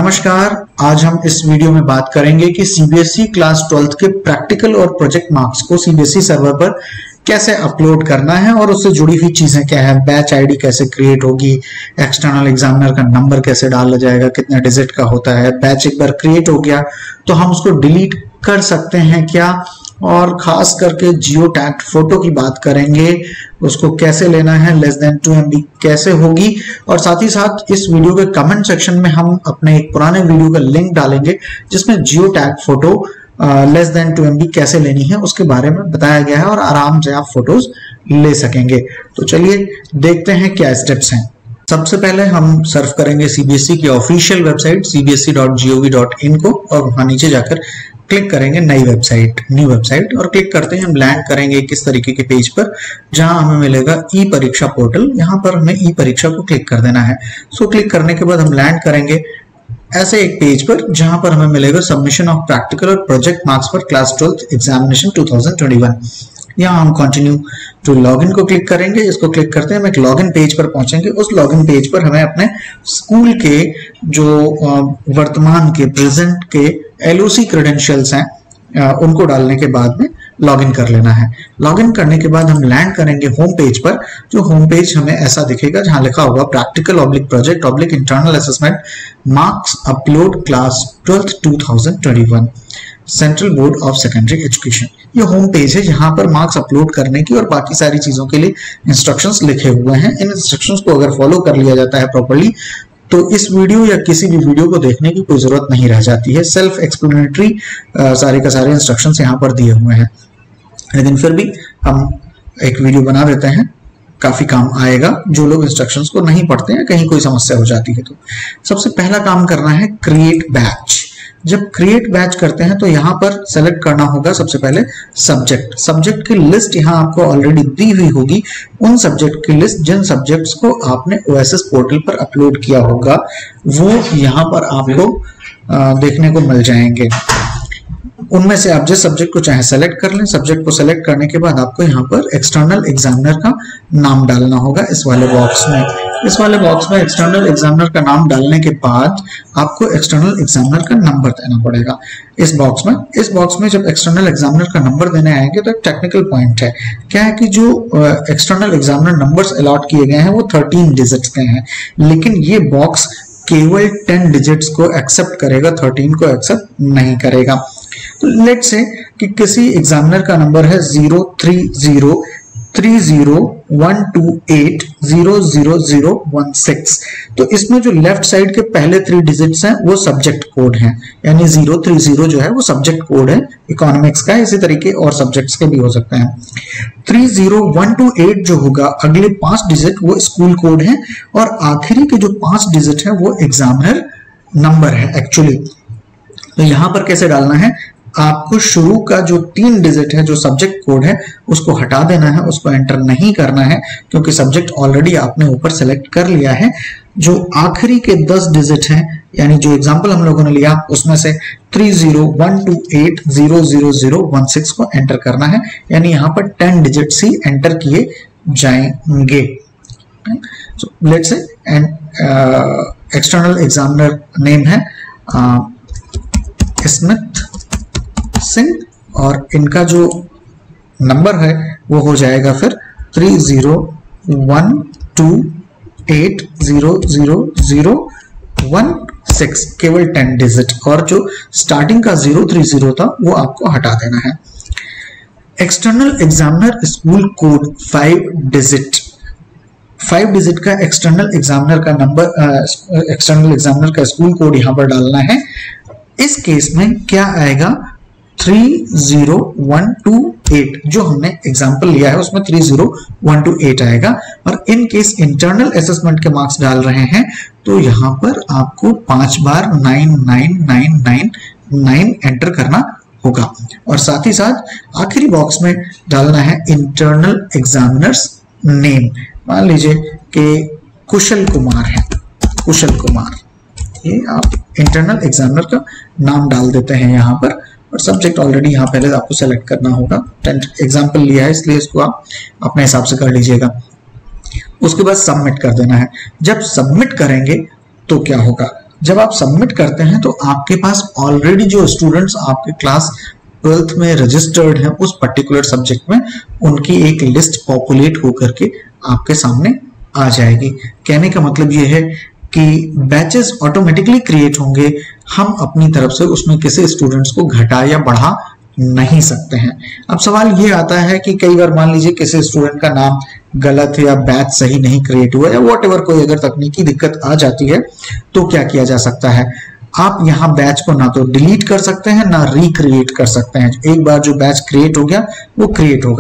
नमस्कार। आज हम इस वीडियो में बात करेंगे कि सीबीएसई क्लास 12th के प्रैक्टिकल और प्रोजेक्ट मार्क्स को सीबीएसई सर्वर पर कैसे अपलोड करना है और उससे जुड़ी हुई चीजें क्या है, बैच आईडी कैसे क्रिएट होगी, एक्सटर्नल एग्जामिनर का नंबर कैसे डाला जाएगा, कितने डिजिट का होता है, बैच एक बार क्रिएट हो गया तो हम उसको डिलीट कर सकते हैं क्या, और खास करके जियो टैग फोटो की बात करेंगे, उसको कैसे लेना है, लेस देन 2 MB कैसे होगी, और साथ ही साथ इस वीडियो के कमेंट सेक्शन में हम अपने एक पुराने वीडियो का लिंक डालेंगे जिसमें geo tag photo less than 2 MB कैसे लेनी है उसके बारे में बताया गया है और आराम से आप फोटोज ले सकेंगे। तो चलिए देखते हैं क्या स्टेप्स हैं। सबसे पहले हम सर्फ करेंगे सीबीएसई की ऑफिशियल वेबसाइट cbse.gov.in को और वहां नीचे जाकर क्लिक करेंगे न्यू वेबसाइट और क्लिक करते ही हम लैंड करेंगे किस तरीके के पेज पर जहां हमें मिलेगा ई परीक्षा पोर्टल। यहाँ पर हमें ई परीक्षा को क्लिक कर देना है। सो क्लिक करने के बाद हम लैंड करेंगे ऐसे एक पेज पर जहां पर हमें मिलेगा सबमिशन ऑफ प्रैक्टिकल और project marks for class 12th examination 2021। यहाँ हम कंटिन्यू टू लॉगिन को क्लिक करेंगे। इसको क्लिक करते हैं हम एक लॉगिन पेज पर पहुंचेंगे। उस लॉगिन पेज पर हमें अपने स्कूल के जो वर्तमान के प्रेजेंट के LOC क्रेडेंशियल्स हैं उनको डालने के बाद में लॉगिन कर लेना है। लॉगिन करने के बाद हम लैंड करेंगे होम पेज पर। जो होम पेज हमें ऐसा दिखेगा जहां लिखा होगा practical oblique project oblique internal assessment marks upload class 12th 2021 central board of secondary education. ये होम पेज है जहां पर मार्क्स अपलोड करने की और बाकी सारी चीजों के लिए इंस्ट्रक्शंस लिखे हुए हैं। इन इंस्ट्रक्शंस को अगर फॉलो कर लिया जाता है प्रॉपर्ली तो इस वीडियो या किसी भी वीडियो को देखने की कोई जरूरत नहीं रह जाती है। सेल्फ एक्सप्लेनेटरी सारे का सारे इंस्ट्रक्शंस यहाँ पर दिए हुए हैं, लेकिन फिर भी हम एक वीडियो बना देते हैं, काफी काम आएगा जो लोग इंस्ट्रक्शंस को नहीं पढ़ते हैं, कहीं कोई समस्या हो जाती है। तो सबसे पहला काम करना है क्रिएट बैच। जब क्रिएट बैच करते हैं तो यहाँ पर सेलेक्ट करना होगा सबसे पहले सब्जेक्ट की लिस्ट यहाँ आपको ऑलरेडी दी हुई होगी। उन सब्जेक्ट की लिस्ट जिन सब्जेक्ट्स को आपने OSS पोर्टल पर अपलोड किया होगा वो यहाँ पर आपको देखने को मिल जाएंगे। उनमें से आप जिस सब्जेक्ट को चाहे सेलेक्ट कर लें। सब्जेक्ट को सेलेक्ट करने के बाद आपको यहाँ पर एक्सटर्नल एग्जामिनर का नाम डालना होगा इस वाले बॉक्स में। इस वाले बॉक्स में एक्सटर्नल एग्जामिनर का नाम डालने के बाद आपको एक्सटर्नल एग्जामिनर का नंबर देना पड़ेगा इस बॉक्स में। इस बॉक्स में जब एक्सटर्नल एग्जामिनर का नंबर देने आएंगे तो एक टेक्निकल पॉइंट है, क्या है कि जो एक्सटर्नल एग्जामिनर नंबर्स अलॉट किए गए हैं वो 13 डिजिट्स के हैं, लेकिन ये बॉक्स केवल 10 डिजिट्स को एक्सेप्ट करेगा, 13 को एक्सेप्ट नहीं करेगा। तो लेट्स से कि किसी एग्जामिनर का नंबर है 0303128000016। तो इसमें जो लेफ्ट साइड के पहले 3 डिजिट्स हैं वो सब्जेक्ट कोड हैं, यानी 030 जो है वो सब्जेक्ट कोड है इकोनॉमिक्स का, इसी तरीके और सब्जेक्ट्स के भी हो सकते हैं। 30128 जो होगा अगले 5 डिजिट वो स्कूल कोड है और आखिरी के जो 5 डिजिट है वो एग्जामिनर नंबर है एक्चुअली। तो यहां पर कैसे डालना है, आपको शुरू का जो 3 डिजिट है जो सब्जेक्ट कोड है उसको हटा देना है, उसको एंटर नहीं करना है क्योंकि सब्जेक्ट ऑलरेडी आपने ऊपर सेलेक्ट कर लिया है। जो आखिरी के 10 डिजिट हैं यानी जो एग्जांपल हम लोगों ने लिया उसमें से 30128000016 को एंटर करना है, यानी यहाँ पर 10 डिजिट्स ही एंटर किए जाएंगे। So let's say external examiner name है स्मिथ सिंह और इनका जो नंबर है वो हो जाएगा फिर 30128000016, केवल 10 डिजिट, और जो स्टार्टिंग का 030 था वो आपको हटा देना है। External examiner school code 5 digit का एक्सटर्नल एग्जामिनर का नंबर, एक्सटर्नल एग्जामिनर का स्कूल कोड यहां पर डालना है। इस केस में क्या आएगा, 30128 जो हमने एग्जांपल लिया है उसमें 30128 आएगा। और इन केस इंटरनल असेसमेंट के मार्क्स डाल रहे हैं तो यहां पर आपको 5 बार 99999 एंटर करना होगा और साथ ही साथ आखिरी बॉक्स में डालना है इंटरनल एग्जामिनर्स नेम। मान लीजिए कि कुशल कुमार है, कुशल कुमार, ये आप इंटरनल एग्जामिनर का नाम डाल देते हैं यहाँ पर और सब्जेक्ट ऑलरेडी यहाँ पहले आपको सेलेक्ट करना होगा। 10 एग्जाम्पल लिया है इसलिए इसको आप अपने हिसाब से कर लीजिएगा। उसके बाद सबमिट कर देना है। जब सबमिट करेंगे तो क्या होगा, जब आप सबमिट करते हैं तो आपके पास ऑलरेडी जो स्टूडेंट्स आपके क्लास 12th में रजिस्टर्ड हैं उस पर्टिकुलर सब्जेक्ट में, उनकी एक लिस्ट पॉपुलेट होकर के आपके सामने आ जाएगी। कहने का मतलब ये है कि बैचेस ऑटोमेटिकली क्रिएट होंगे, हम अपनी तरफ से उसमें किसी स्टूडेंट्स को घटा या बढ़ा नहीं सकते हैं। अब सवाल ये आता है कि कई बार मान लीजिए किसी स्टूडेंट का नाम गलत है या बैच सही नहीं क्रिएट हुआ या व्हाटएवर कोई अगर तकनीकी दिक्कत आ जाती है तो क्या किया जा सकता है, आप यहाँ बैच को ना तो डिलीट कर सकते हैं ना रिक्रिएट कर सकते हैं। एक बार जो बैच क्रिएट हो गया वो क्रिएट हो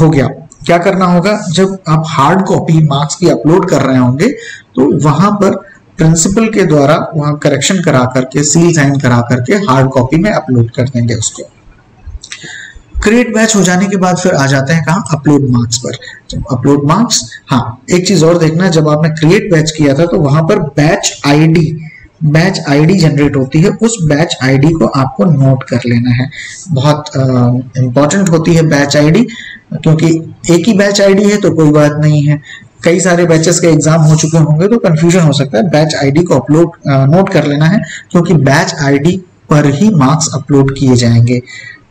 गया। क्या करना होगा, जब आप हार्ड कॉपी मार्क्स की अपलोड कर रहे होंगे तो वहां पर प्रिंसिपल के द्वारा वहां करेक्शन करा करके सील साइन करा करके हार्ड कॉपी में अपलोड कर देंगे उसको। क्रिएट बैच हो जाने के बाद फिर आ जाते हैं कहाँ, अपलोड मार्क्स पर। जब अपलोड मार्क्स, हाँ एक चीज और देखना, जब आपने क्रिएट बैच किया था तो वहां पर बैच आईडी जनरेट होती है, उस बैच आईडी को आपको नोट कर लेना है। बहुत इंपॉर्टेंट होती है बैच आईडी, क्योंकि एक ही बैच आईडी है तो कोई बात नहीं है, कई सारे बैचेस के एग्जाम हो चुके होंगे तो कंफ्यूजन हो सकता है। बैच आईडी को नोट कर लेना है, क्योंकि बैच आईडी पर ही मार्क्स अपलोड किए जाएंगे।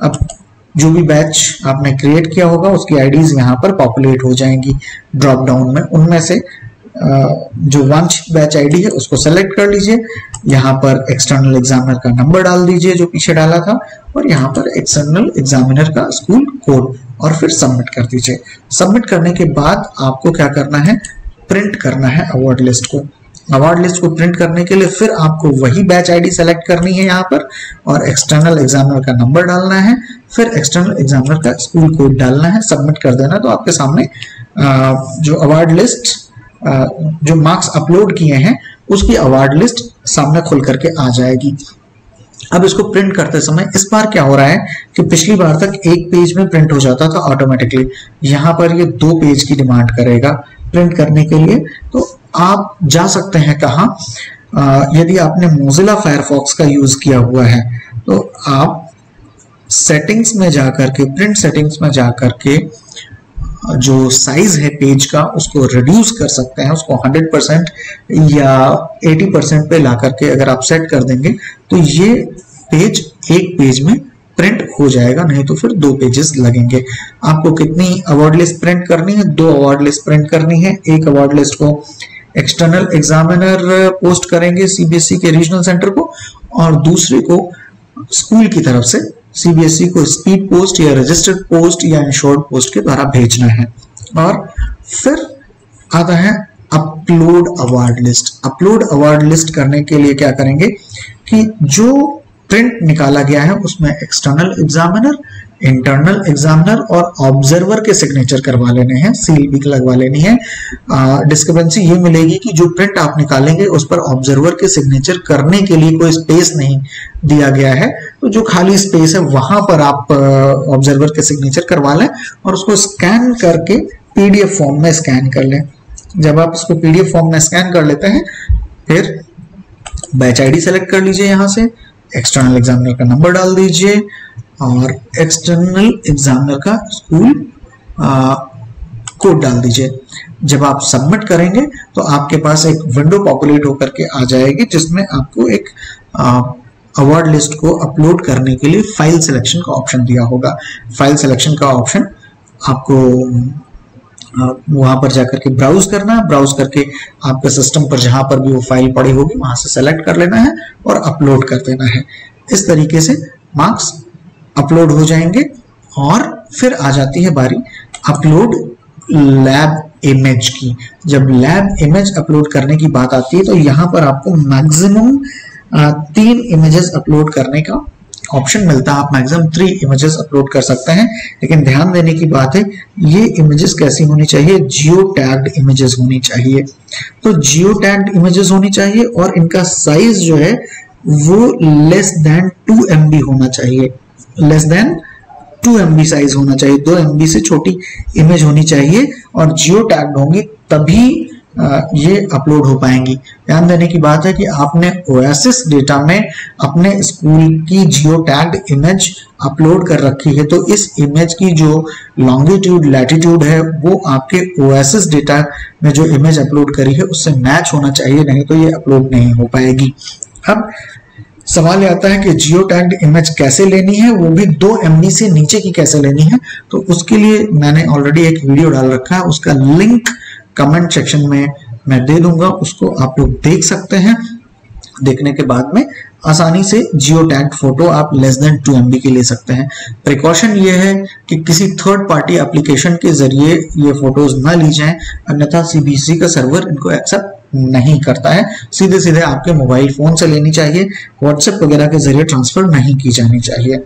अब जो भी बैच आपने क्रिएट किया होगा उसकी आईडीज यहाँ पर पॉपुलेट हो जाएंगी ड्रॉप डाउन में। उनमें से जो वंश बैच आईडी है उसको सेलेक्ट कर लीजिए, यहाँ पर एक्सटर्नल एग्जामिनर का नंबर डाल दीजिए जो पीछे डाला था, और यहाँ पर एक्सटर्नल एग्जामिनर का स्कूल कोड, और फिर सबमिट कर दीजिए। सबमिट करने के बाद आपको क्या करना है, प्रिंट करना है अवार्ड लिस्ट को। अवार्ड लिस्ट को प्रिंट करने के लिए फिर आपको वही बैच आईडी सेलेक्ट करनी है यहाँ पर, और एक्सटर्नल एग्जामिनर का नंबर डालना है, फिर एक्सटर्नल एग्जामिनर का स्कूल कोड डालना है, सबमिट कर देना। तो आपके सामने जो अवार्ड लिस्ट जो मार्क्स अपलोड किए हैं उसकी अवार्ड लिस्ट सामने खुल करके आ जाएगी। अब इसको प्रिंट करते समय इस बार क्या हो रहा है कि पिछली बार तक एक पेज में प्रिंट हो जाता था ऑटोमेटिकली, यहाँ पर ये 2 पेज की डिमांड करेगा प्रिंट करने के लिए। तो आप जा सकते हैं कहाँ, यदि आपने मोजिला फायरफॉक्स का यूज किया हुआ है तो आप सेटिंग्स में जाकर के, प्रिंट सेटिंग्स में जाकर के जो साइज है पेज का उसको रिड्यूस कर सकते हैं, उसको 100% या 80% पे ला करके अगर आप सेट कर देंगे तो ये पेज एक पेज में प्रिंट हो जाएगा, नहीं तो फिर 2 पेजेस लगेंगे। आपको कितनी अवार्ड लिस्ट प्रिंट करनी है, 2 अवार्ड लिस्ट प्रिंट करनी है। एक अवार्ड लिस्ट को एक्सटर्नल एग्जामिनर पोस्ट करेंगे सीबीएसई के रीजनल सेंटर को, और दूसरे को स्कूल की तरफ से सीबीएसई को स्पीड पोस्ट या रजिस्टर्ड पोस्ट या इंश्योर्ड पोस्ट के द्वारा भेजना है। और फिर आता है upload award list. Upload award list करने के लिए क्या करेंगे कि जो प्रिंट निकाला गया है उसमें एक्सटर्नल एग्जामिनर, इंटरनल एग्जामिनर और ऑब्जर्वर के सिग्नेचर करवा लेने हैं, सील भी लगवा लेनी है। डिस्क्रिपेंसी ये मिलेगी कि जो प्रिंट आप निकालेंगे उस पर ऑब्जर्वर के सिग्नेचर करने के लिए कोई स्पेस नहीं दिया गया है, तो जो खाली स्पेस है वहां पर आप ऑब्जर्वर के सिग्नेचर करवा लें और उसको स्कैन करके पीडीएफ फॉर्म में स्कैन कर लें। जब आप इसको पीडीएफ फॉर्म में स्कैन कर लेते हैं फिर बैच आईडी सेलेक्ट कर लीजिए, यहाँ से एक्सटर्नल एग्जामिनर का नंबर डाल दीजिए और एक्सटर्नल एग्जामिनर का स्कूल कोड डाल दीजिए। जब आप सबमिट करेंगे तो आपके पास एक विंडो पॉपुलेट होकर के आ जाएगी जिसमें आपको एक अवार्ड लिस्ट को अपलोड करने के लिए फाइल सिलेक्शन का ऑप्शन दिया होगा। फाइल सिलेक्शन का ऑप्शन आपको वहां पर जाकर के ब्राउज करना है, ब्राउज करके आपके सिस्टम पर जहां पर भी वो फाइल पड़ी होगी वहां से सेलेक्ट कर लेना है और अपलोड कर देना है। इस तरीके से मार्क्स अपलोड हो जाएंगे और फिर आ जाती है बारी अपलोड लैब इमेज की। जब लैब इमेज अपलोड करने की बात आती है तो यहाँ पर आपको मैक्सिमम 3 इमेजेस अपलोड करने का ऑप्शन मिलता है। आप मैक्सिमम 3 इमेजेस अपलोड कर सकते हैं, लेकिन ध्यान देने की बात है ये इमेजेस कैसी होनी चाहिए, जियो टैग्ड इमेजेस होनी चाहिए। तो जियो टैग्ड इमेजेस होनी चाहिए और इनका साइज जो है वो लेस देन 2 MB होना चाहिए, लेस देन 2 MB साइज होना चाहिए, 2 MB से छोटी इमेज होनी चाहिए और जियो टैग्ड होंगी तभी ये अपलोड हो पाएंगी। ध्यान देने की बात है कि आपने ओएसिस डेटा में अपने स्कूल की जियो टैग्ड इमेज अपलोड कर रखी है, तो इस इमेज की जो लॉन्गिट्यूड लैटिट्यूड है वो आपके ओएसिस डेटा में जो इमेज अपलोड करी है उससे मैच होना चाहिए, नहीं तो ये अपलोड नहीं हो पाएगी। अब सवाल ये आता है कि जियो टैग्ड इमेज कैसे लेनी है, वो भी 2 MB से नीचे की कैसे लेनी है। तो उसके लिए मैंने ऑलरेडी एक वीडियो डाल रखा है, उसका लिंक कमेंट सेक्शन में मैं दे दूंगा, उसको आप लोग देख सकते हैं। देखने के बाद में आसानी से जियो टैग्ड फोटो आप लेस देन 2 MB की ले सकते हैं। प्रिकॉशन ये है कि किसी थर्ड पार्टी एप्लीकेशन के जरिए ये फोटोज ना ली जाएं, अन्यथा CBSE का सर्वर इनको एक्सेप्ट नहीं करता है। सीधे सीधे आपके मोबाइल फोन से लेनी चाहिए, व्हाट्सएप वगैरह के जरिए ट्रांसफर नहीं की जानी चाहिए।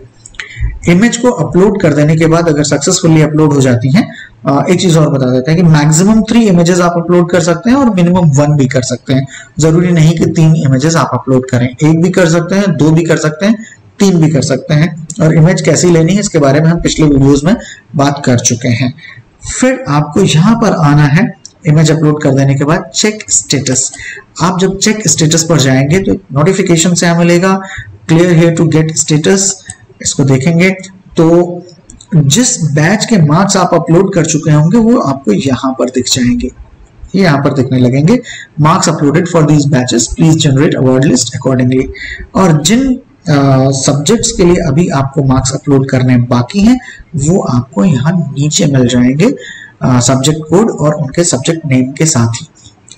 इमेज को अपलोड कर देने के बाद अगर सक्सेसफुली अपलोड हो जाती हैं, एक चीज और बता देते हैं कि मैक्सिमम 3 इमेजेस आप अपलोड कर सकते हैं और मिनिमम 1 भी कर सकते हैं। जरूरी नहीं कि 3 इमेजेस आप अपलोड करें, 1 भी कर सकते हैं, 2 भी कर सकते हैं, 3 भी कर सकते हैं। और इमेज कैसी लेनी है इसके बारे में हम पिछले वीडियोस में बात कर चुके हैं। फिर आपको यहाँ पर आना है, इमेज अपलोड कर देने के बाद चेक स्टेटस। आप जब चेक स्टेटस पर जाएंगे तो नोटिफिकेशन से हमें मिलेगा clear here to get status. इसको देखेंगे तो जिस बैच के मार्क्स आप अपलोड कर चुके होंगे वो आपको यहाँ पर दिख जाएंगे, ये यहाँ पर दिखने लगेंगे, marks uploaded for these batches, please generate award list accordingly. और जिन सब्जेक्ट्स के लिए अभी आपको मार्क्स अपलोड करने बाकी हैं वो आपको यहाँ नीचे मिल जाएंगे सब्जेक्ट कोड और उनके सब्जेक्ट नेम के साथ ही।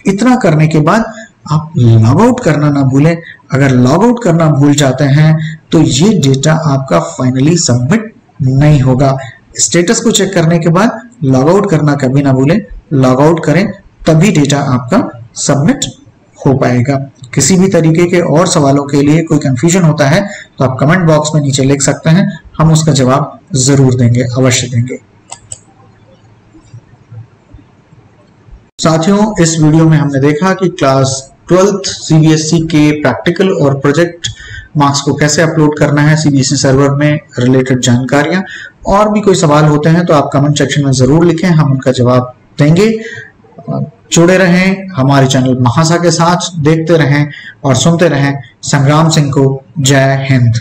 इतना करने के बाद आप लॉग आउट करना ना भूलें। अगर लॉग आउट करना भूल जाते हैं तो ये डेटा आपका फाइनली सबमिट नहीं होगा। स्टेटस को चेक करने के बाद लॉग आउट करना कभी ना भूलें, लॉग आउट करें तभी डेटा आपका सबमिट हो पाएगा। किसी भी तरीके के और सवालों के लिए कोई कंफ्यूजन होता है तो आप कमेंट बॉक्स में नीचे लिख सकते हैं, हम उसका जवाब जरूर देंगे, अवश्य देंगे। साथियों, इस वीडियो में हमने देखा कि क्लास 12th CBSE के प्रैक्टिकल और प्रोजेक्ट मार्क्स को कैसे अपलोड करना है CBSE सर्वर में, रिलेटेड जानकारियां। और भी कोई सवाल होते हैं तो आप कमेंट सेक्शन में जरूर लिखें, हम उनका जवाब देंगे। जुड़े रहें हमारे चैनल महासा के साथ, देखते रहें और सुनते रहें। संग्राम सिंह को जय हिंद।